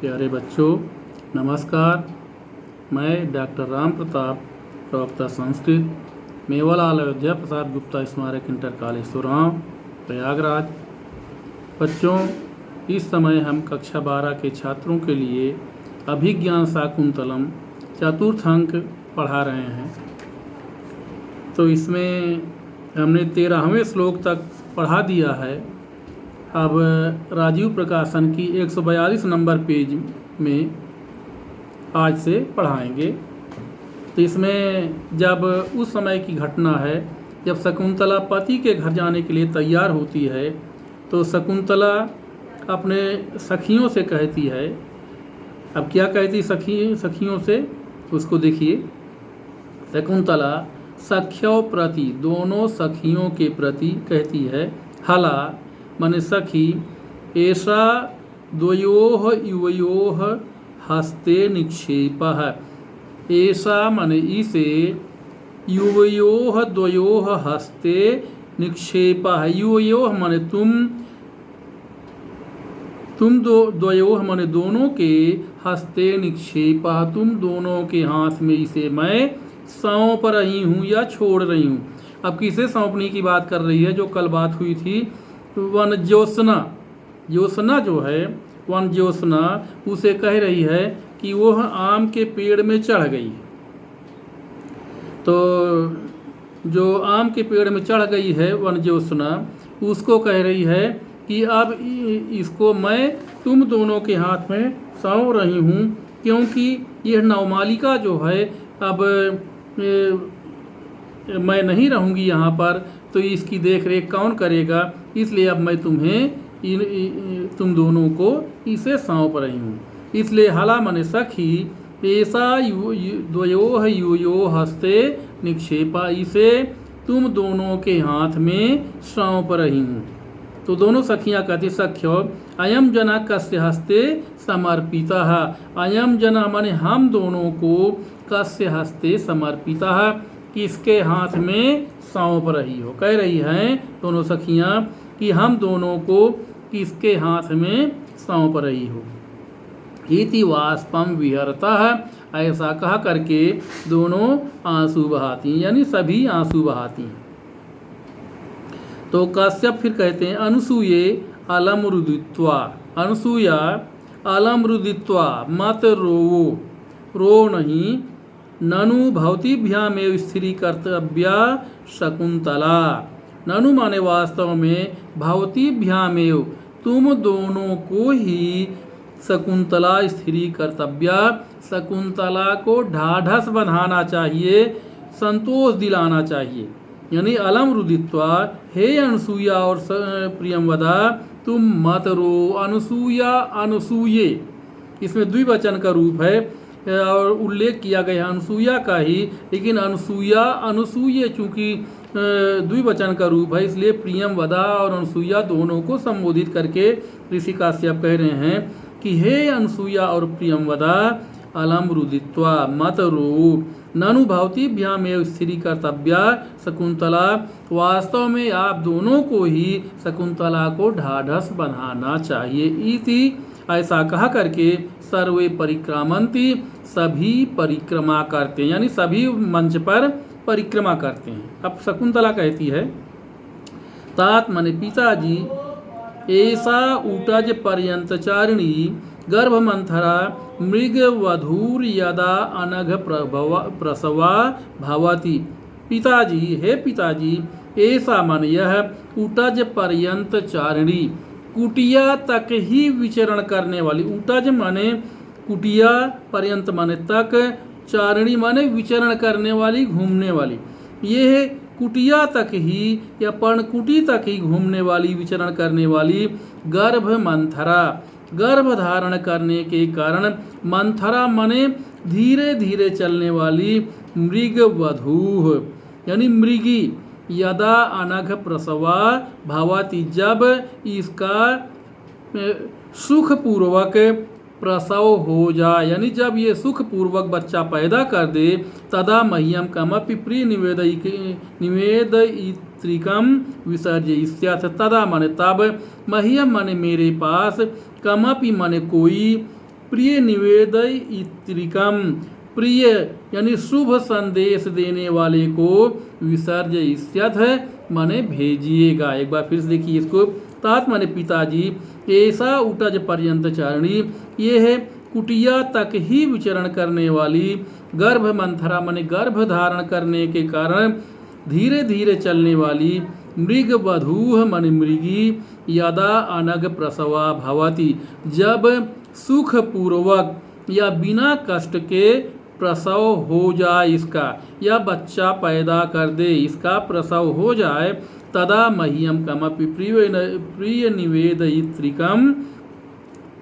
प्यारे बच्चों, नमस्कार। मैं डॉक्टर राम प्रताप, प्रवक्ता संस्कृत, मेवालाल अयोध्या प्रसाद गुप्ता स्मारक इंटर कॉलेज सुराव, प्रयागराज। बच्चों, इस समय हम कक्षा 12 के छात्रों के लिए अभिज्ञान शाकुंतलम चतुर्थ अंक पढ़ा रहे हैं। तो इसमें हमने 13वें श्लोक तक पढ़ा दिया है। अब राजीव प्रकाशन की 142 नंबर पेज में आज से पढ़ाएंगे। तो इसमें जब उस समय की घटना है जब शकुंतला पति के घर जाने के लिए तैयार होती है, तो शकुंतला अपने सखियों से कहती है। अब क्या कहती सखियों से, उसको देखिए। शकुंतला सख्यों प्रति, दोनों सखियों के प्रति कहती है। हला माने सखी, ऐसा द्वयोः युवयोः हस्ते निक्षेपः। ऐसा माने इसे, युवयोः द्वयोः हस्ते निक्षेपः। युवयोः माने तुम द्वयोः माने दोनों के, हस्ते निक्षेपः तुम दोनों के हाथ में इसे मैं सौंप रही हूँ या छोड़ रही हूँ। अब किसे सौंपने की बात कर रही है? जो कल बात हुई थी, वन ज्योत्सना, ज्योत्सना जो है, वन ज्योत्सना उसे कह रही है कि वह आम के पेड़ में चढ़ गई। तो जो आम के पेड़ में चढ़ गई है वन ज्योत्सना, उसको कह रही है कि अब इसको मैं तुम दोनों के हाथ में सौंप रही हूँ, क्योंकि यह नवमालिका जो है, अब मैं नहीं रहूँगी यहाँ पर, तो इसकी देख रेख कौन करेगा? इसलिए अब मैं तुम दोनों को इसे सौंप रही हूँ। इसलिए हला माने सखी, ऐसा द्वयोः युवयोः हस्ते निक्षेपा, इसे तुम दोनों के हाथ में सौंप रही हूँ। तो दोनों सखियाँ कहती, सख्यो अयम जना कस्य हस्ते समर्पितः। अयम जना माने हम दोनों को, कस्य हस्ते समर्पितः किसके हाथ में सौंप रही हो। कह रही हैं दोनों सखियाँ कि हम दोनों को किसके हाथ में सौंप रही हो। इति वाष्पम विहरतः, ऐसा कहा करके दोनों आंसू बहाती, यानी सभी आंसू बहाती। तो कश्यप फिर कहते हैं, अनुसूये अलम रुदित्वा, अनुसूया अलम रुदित्वा, मत रोवो, रो नहीं। ननु भवतीभ्यामेव स्थिरी कर्तव्या शकुंतला। ननु माने वास्तव में, भवतीभ्यामेव तुम दोनों को ही, शकुंतला स्थिरी कर्तव्या, शकुंतला को ढाढ़स बंधाना चाहिए, संतोष दिलाना चाहिए। यानी अलम रुदित्वा, हे अनुसूया और प्रियंवदा, तुम मत रो। अनुसूया अनुसूये, इसमें द्विवचन का रूप है और उल्लेख किया गया अनुसूया का ही, लेकिन अनुसूया अनुसूये चूंकि द्विवचन का रूप है, इसलिए प्रियंवदा और अनुसूया दोनों को संबोधित करके ऋषि काश्यप कह रहे हैं कि हे अनुसूया और प्रियंवदा, अलम रुदित्वा, मत रो। ननु भवतीभ्यामेव स्थिरी कर्तव्या शकुंतला, वास्तव में आप दोनों को ही शकुंतला को ढाढ़स बंधाना चाहिए। इति, ऐसा कहा करके सर्वे परिक्रामंती, सभी परिक्रमा करते हैं, यानी सभी मंच पर परिक्रमा करते हैं। अब शकुंतला कहती है, तात माने पिताजी, ऐसा ऊटज पर्यंतचारिणी गर्भमंथरा मृग वधूर यदा अनघ प्रसवा भवती। पिताजी, हे पिताजी, ऐसा माने यह, ऊटज पर्यंत चारिणी, कुटिया तक ही विचरण करने वाली। ऊटज माने कुटिया, पर्यंत माने तक, चारिणी माने विचरण करने वाली, घूमने वाली। ये कुटिया तक ही या पर्णकुटी तक ही घूमने वाली, विचरण करने वाली गर्भ मंथरा, गर्भ धारण करने के कारण, मंथरा माने धीरे धीरे चलने वाली, मृग वधूः यानी मृगी, यदा अनघ प्रसवा भवति, जब इसका सुखपूर्वक प्रसव हो जाए, यानी जब ये सुखपूर्वक बच्चा पैदा कर दे, तदा मह्यम कमपि प्रिय निवेदयित्रिकम विसर्जयिष्यथ। तदा माने तब, मह्यम माने मेरे पास, कमपि माने कोई, प्रिय निवेदयित्रिकम, प्रिय यानी शुभ संदेश देने वाले को विसर्जयिष्यथ माने भेजिएगा। एक बार फिर से देखिए इसको। तात माने पिताजी, ऐसा उटज पर्यंत चारणी, ये है कुटिया तक ही विचरण करने वाली, गर्भ मंथरा माने गर्भ धारण करने के कारण धीरे धीरे चलने वाली, मृग वधूह माने मृगी, यदा अनग प्रसवा भवति, जब सुख पूर्वक या बिना कष्ट के प्रसव हो जाए इसका, या बच्चा पैदा कर दे इसका प्रसव हो जाए, तदा मह्यम कमपि प्रिय निवेदयित्रिकम,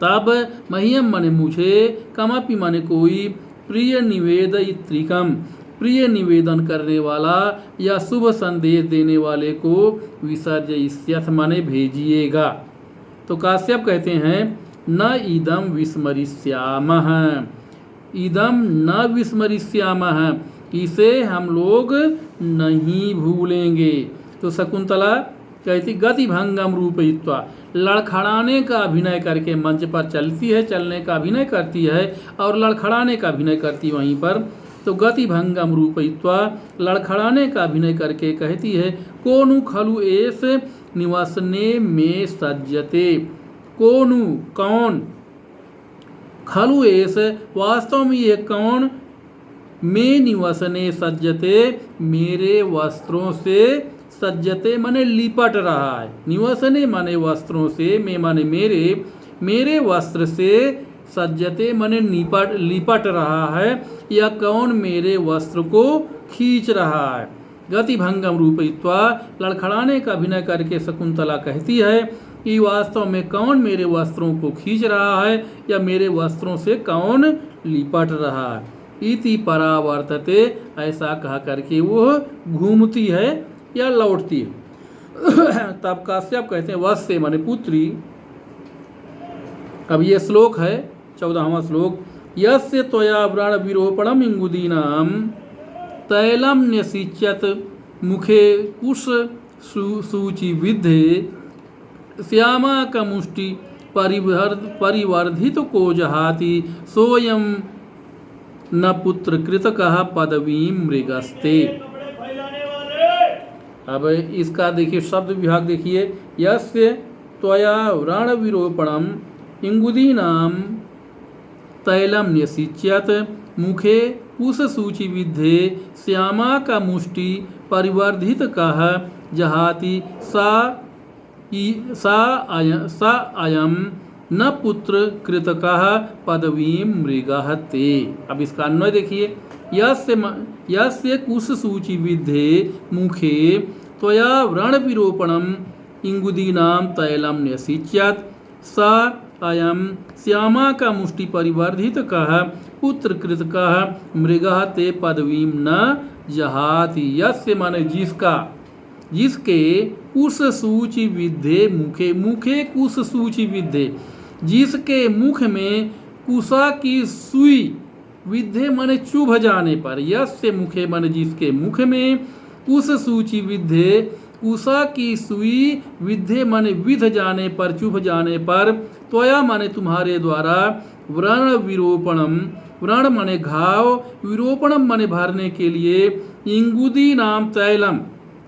तब मह्यम माने मुझे, कमपि माने कोई, प्रिय निवेदयित्रिकम प्रिय निवेदन करने वाला या शुभ संदेश देने वाले को विसर्जयिष्यथ माने भेजिएगा। तो काश्यप कहते हैं न इदम विस्मरिष्यामः, इदम न विस्मरिष्यामः, इसे हम लोग नहीं भूलेंगे। तो शकुंतला कहती गति भंगम रूपयित्वा, लड़खड़ाने का अभिनय करके मंच पर चलती है, चलने का अभिनय करती है और लड़खड़ाने का अभिनय करती है वहीं पर। तो गति भंगम रूपयित्वा, लड़खड़ाने का अभिनय करके कहती है कोनु खलु एस निवसने में सज्जते, कोनु कौन, खलु एस वास्तव में ये कौन, में निवसने सज्जते मेरे वस्त्रों से, सज्जते माने लिपट रहा है, निवसने माने वस्त्रों से, में माने मेरे, मेरे वस्त्र से, सज्जते माने लिपट रहा है, या कौन मेरे वस्त्र को खींच रहा है। गति भंगम रूपयित्वा, लड़खड़ाने का अभिनय करके शकुंतला कहती है कि वास्तव में कौन मेरे वस्त्रों को खींच रहा है या मेरे वस्त्रों से कौन लिपट रहा है। इति परावर्तते, ऐसा कहा करके वो घूमती है या लौटती है। तब काश्यप कहते हैं वत्से माने पुत्री। अब ये श्लोक है 14वां श्लोक। यस्य त्वया व्रण विरोपणम इंगुदीनाम तैलम न्यसिच्यत मुखे कुश सूचि विद्धे श्यामा का मुष्टि परिवर्धित को जहाति सोयम न पुत्र कृतकः पदवी मृगस्ते। अब इसका देखिए शब्द विभाग देखिए। यस्य त्वया व्रण विरोपणम इंगुदीनाम तैलम न्यसिच्यत मुखे कुश सूचि विद्धे श्यामा का मुष्टि परिवर्धित कह जहाति सा अयम न पुत्र कृतकः पदवी मृगः ते। अब इसका अन्वय देखिए। यस्य कुश सूचि विद्धे मुखे त्वया व्रण विरोपणम इंगुदीनाम तैलम न्यसिच्यत सा अयम श्यामा का मुष्टि परिवर्धित कह पुत्र कृतकः मृगः ते पदवीं न जहाति। यस्य माने जिसका, जिसके कुश सूचि विद्धे मुखे, मुखे कुश सूचि विद्धे, जिसके मुख में कुशा की सुई, विद्धे माने चुभ जाने पर, यस्य मुखे माने जिसके मुख में कुश सूचि विद्धे कुशा की सुई, विद्धे माने विध जाने पर, चुभ जाने पर, त्वया माने तुम्हारे द्वारा, व्रण विरोपणम, व्रण माने घाव, विरोपणम माने भरने के लिए, इंगुदी नाम तैलम,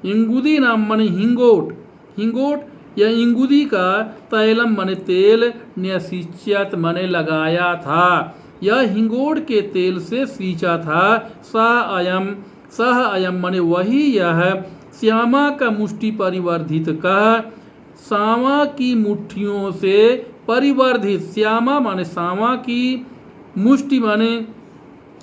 इंगुदी नाम माने हिंगोट, हिंगोट या इंगुदी का, तैलम माने तेल, न्यसिच्यत माने लगाया था, यह हिंगोट के तेल से सींचा था। सह अयम माने वही यह, श्यामा का मुष्टि परिवर्धित कह, सामा की मुट्ठियों से परिवर्धित, श्यामा माने सामा की, मुष्टि माने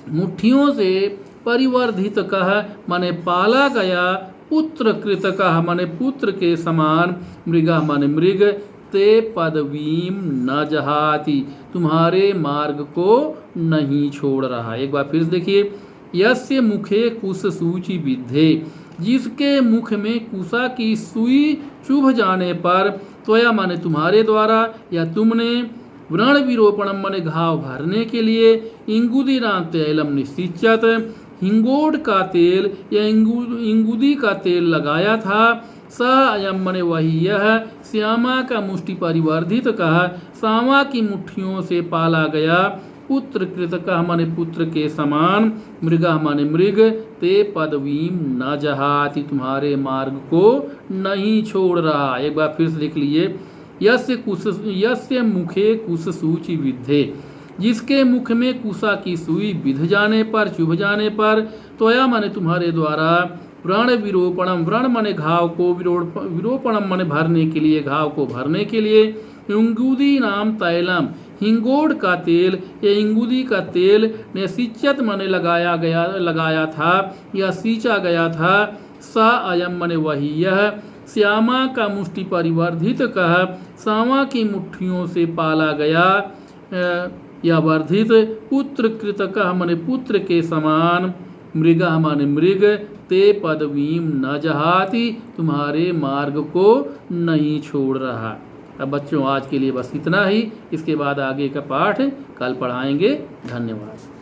मुट्ठियों से, परिवर्धित कह माने पाला गया, पुत्र कृतकः माने पुत्र के समान, मृगा माने मृग, ते पदवीम न जहाति तुम्हारे मार्ग को नहीं छोड़ रहा। एक बार फिर से देखिए। यस्य मुखे कुश सूचि विद्धे, जिसके मुख में कुशा की सुई चुभ जाने पर, त्वया माने तुम्हारे द्वारा या तुमने, व्रण विरोपणम माने घाव भरने के लिए, इंगुदी नाम तैलम निश्चित, हिंगोड का तेल या इंगुदी का तेल लगाया था, स अयम मने वही यह, श्यामा का मुष्टि परिवर्धित कहा, सामा की मुट्ठियों से पाला गया, पुत्र कृत कह मने पुत्र के समान, मृगा मने मृग, ते पदवीम न जहाति तुम्हारे मार्ग को नहीं छोड़ रहा। एक बार फिर से लिख लिए, यस्य मुखे कुश सूचि विद्धे, जिसके मुख में कुशा की सुई विध जाने पर, चुभ जाने पर, त्वया माने तुम्हारे द्वारा, व्रण विरोपणम, व्रण माने घाव को, विरोपणम माने भरने के लिए, घाव को भरने के लिए, इंगुदी नाम तैलम, हिंगोड़ का तेल या इंगुदी का तेल ने सिंचत माने लगाया था या सींचा गया था। सा अयम माने वही यह, श्यामा का मुष्टि परिवर्धित कह, सामा की मुट्ठियों से पाला गया या वर्धित, पुत्र कृत कह माने पुत्र के समान, मृगा माने मृग, ते पदवीम न जहाति तुम्हारे मार्ग को नहीं छोड़ रहा। अब बच्चों आज के लिए बस इतना ही, इसके बाद आगे का पाठ कल पढ़ाएंगे। धन्यवाद।